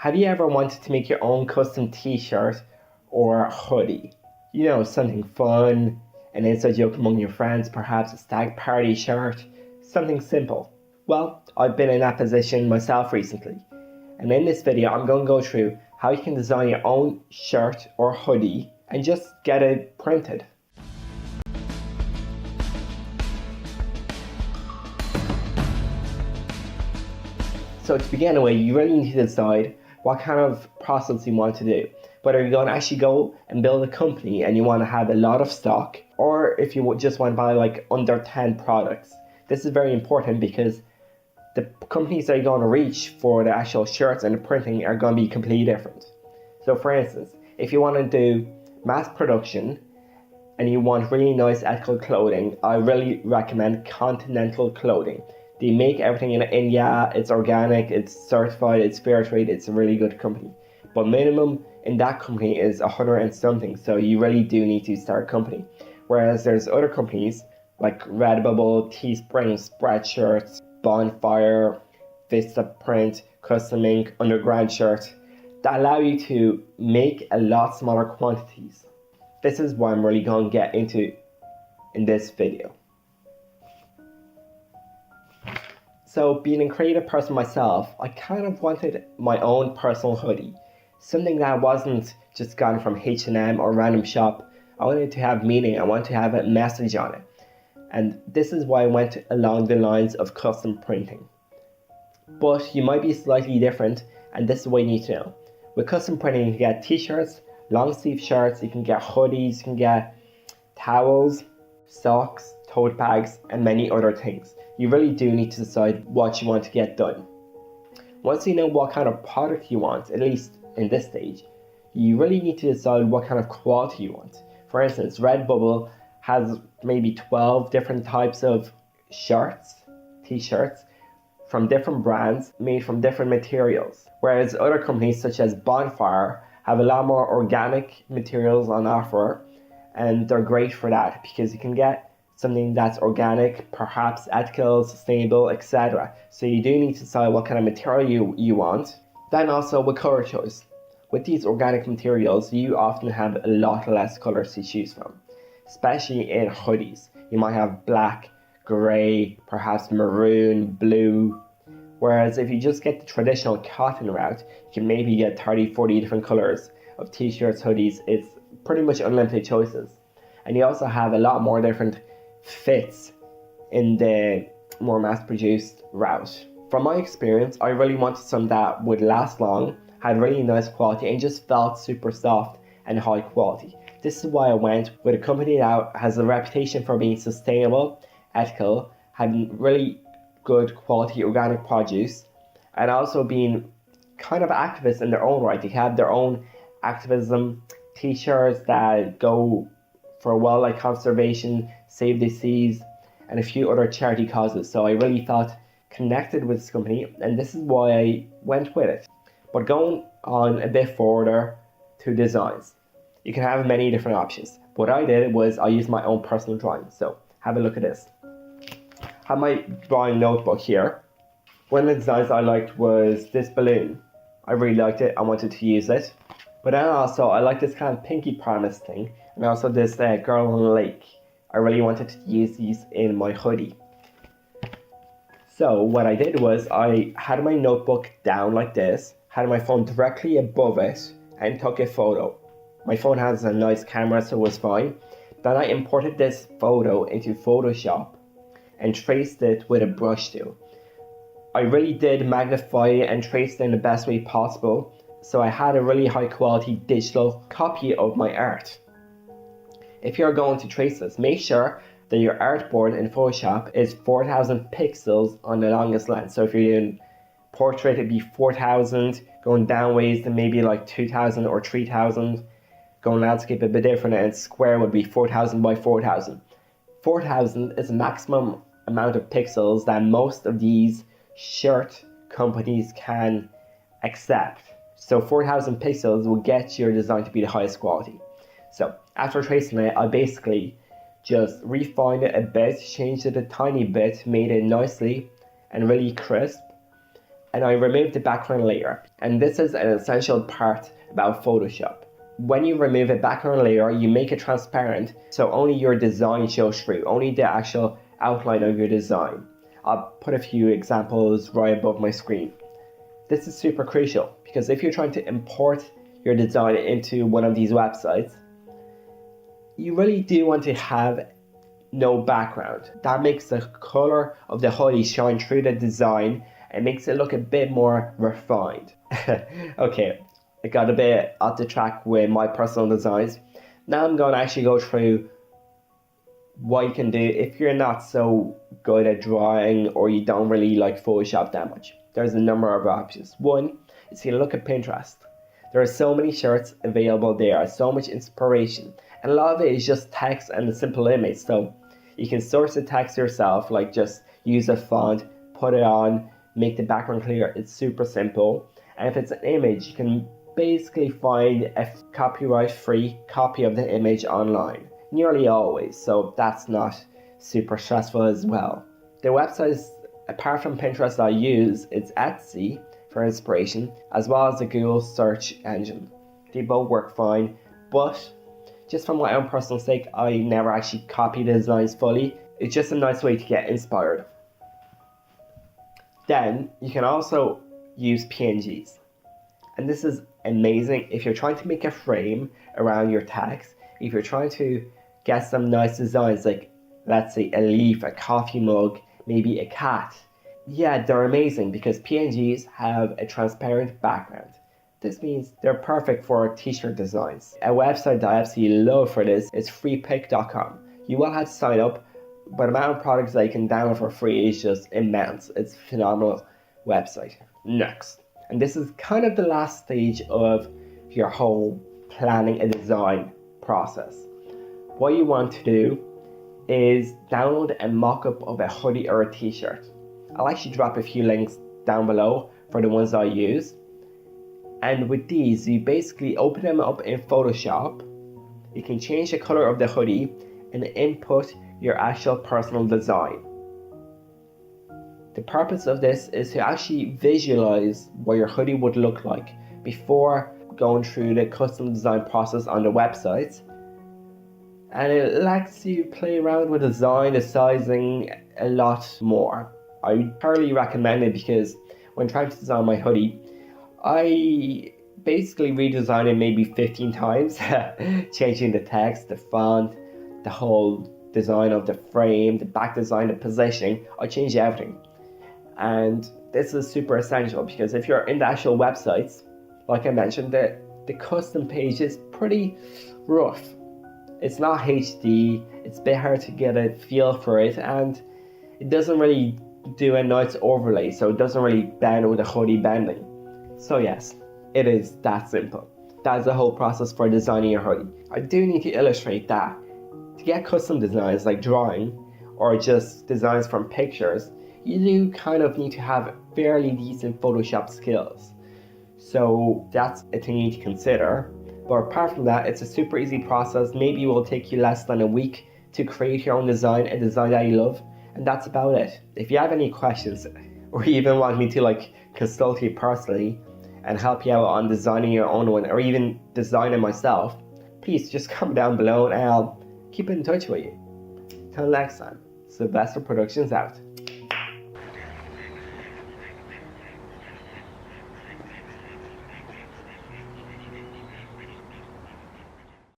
Have you ever wanted to make your own custom t-shirt or hoodie? You know, something fun, an inside joke among your friends, perhaps a stag party shirt, something simple. Well, I've been in that position myself recently. And in this video, I'm going to go through how you can design your own shirt or hoodie and just get it printed. So to begin with, you really need to decide what kind of process you want to do. Whether you're going to actually go and build a company and you want to have a lot of stock, or if you just want to buy like under 10 products. This is very important because the companies that you're going to reach for the actual shirts and the printing are going to be completely different. So for instance, if you want to do mass production and you want really nice ethical clothing, I really recommend Continental Clothing. They make everything in India, it's organic, it's certified, it's fair trade, it's a really good company. But minimum in that company is 100 and something, so you really do need to start a company. Whereas there's other companies like Redbubble, Teespring, Spreadshirts, Bonfire, Vista Print, Custom Ink, Underground Shirt that allow you to make a lot smaller quantities. This is what I'm really going to get into in this video. So being a creative person myself, I kind of wanted my own personal hoodie. Something that wasn't just gotten from H&M or random shop. I wanted to have meaning, I wanted to have a message on it. And this is why I went along the lines of custom printing. But you might be slightly different, and this is what you need to know. With custom printing, you can get t-shirts, long sleeve shirts, you can get hoodies, you can get towels, socks, tote bags, and many other things. You really do need to decide what you want to get done. Once you know what kind of product you want, at least in this stage, you really need to decide what kind of quality you want. For instance, Redbubble has maybe 12 different types of shirts, t-shirts, from different brands, made from different materials. Whereas other companies such as Bonfire have a lot more organic materials on offer, and they're great for that because you can get something that's organic, perhaps ethical, sustainable, etc. So you do need to decide what kind of material you want. Then also with color choice. With these organic materials, you often have a lot less colors to choose from, especially in hoodies. You might have black, grey, perhaps maroon, blue. Whereas if you just get the traditional cotton route, you can maybe get 30, 40 different colors of t-shirts, hoodies. It's pretty much unlimited choices. And you also have a lot more different fits in the more mass-produced route. From my experience, I really wanted some that would last long, had really nice quality, and just felt super soft and high quality. This is why I went with a company that has a reputation for being sustainable, ethical, having really good quality organic produce, and also being kind of activists in their own right. They have their own activism t-shirts that go for wildlife conservation, Save the Seas, and a few other charity causes. So I really felt connected with this company, and this is why I went with it. But going on a bit further to designs, you can have many different options. What I did was I used my own personal drawing. So have a look at this. I have my drawing notebook here. One of the designs I liked was this balloon. I really liked it, I wanted to use it. But then also I like this kind of Pinky Promise thing, and also this girl on the lake. I really wanted to use these in my hoodie. So what I did was I had my notebook down like this, had my phone directly above it, and took a photo. My phone has a nice camera, so it was fine. Then I imported this photo into Photoshop and traced it with a brush tool. I really did magnify it and trace it in the best way possible, so I had a really high quality digital copy of my art. If you're going to trace this, make sure that your artboard in Photoshop is 4000 pixels on the longest lens. So if you're doing portrait, it'd be 4000, going down ways to maybe like 2000 or 3000, going landscape a bit different, and square would be 4000 by 4000. 4000 is the maximum amount of pixels that most of these shirt companies can accept. So 4000 pixels will get your design to be the highest quality. So after tracing it, I basically just refined it a bit, changed it a tiny bit, made it nicely and really crisp. and I removed the background layer. And this is an essential part about Photoshop. When you remove a background layer, you make it transparent, so only your design shows through, only the actual outline of your design. I'll put a few examples right above my screen. This is super crucial because if you're trying to import your design into one of these websites, you really do want to have no background. That makes the color of the hoodie shine through the design and makes it look a bit more refined. Okay, I got a bit off the track with my personal designs. Now I'm going to actually go through what you can do if you're not so good at drawing or you don't really like Photoshop that much. There's a number of options. One is you look at Pinterest. There are so many shirts available there, so much inspiration, and a lot of it is just text and a simple image. So you can source the text yourself, like just use a font, put it on, make the background clear. It's super simple. And if it's an image, you can basically find a copyright-free copy of the image online, nearly always. So that's not super stressful as well. The websites, apart from Pinterest, that I use, it's Etsy for inspiration, as well as the Google search engine. They both work fine, but just for my own personal sake, I never actually copy the designs fully. It's just a nice way to get inspired. Then you can also use PNGs. And this is amazing if you're trying to make a frame around your text, if you're trying to get some nice designs like, let's say, a leaf, a coffee mug, maybe a cat. Yeah, they're amazing because PNGs have a transparent background. This means they're perfect for t-shirt designs. A website that I absolutely love for this is freepik.com. You will have to sign up, but the amount of products that you can download for free is just immense. It's a phenomenal website. Next, and this is kind of the last stage of your whole planning a design process. What you want to do is download a mock-up of a hoodie or a t-shirt. I'll actually drop a few links down below for the ones I use. And with these, you basically open them up in Photoshop. You can change the color of the hoodie and input your actual personal design. The purpose of this is to actually visualize what your hoodie would look like before going through the custom design process on the website. And it lets you play around with design, the sizing, a lot more. I thoroughly recommend it because when trying to design my hoodie, I basically redesigned it maybe 15 times, changing the text, the font, the whole design of the frame, the back design, the positioning. I changed everything. And this is super essential because if you're in the actual websites, like I mentioned, the custom page is pretty rough. It's not HD, it's a bit hard to get a feel for it, and it doesn't really do a nice overlay, so it doesn't really bend with the hoodie bending. So yes, it is that simple. That's the whole process for designing your hoodie. I do need to illustrate that to get custom designs like drawing or just designs from pictures, you do kind of need to have fairly decent Photoshop skills. So that's a thing you need to consider. But apart from that, it's a super easy process. Maybe it will take you less than a week to create your own design, a design that you love, and that's about it. If you have any questions or even want me to consult you personally and help you out on designing your own one or even designing myself, please just comment down below and I'll keep in touch with you. Till next time, Sylvester Productions out.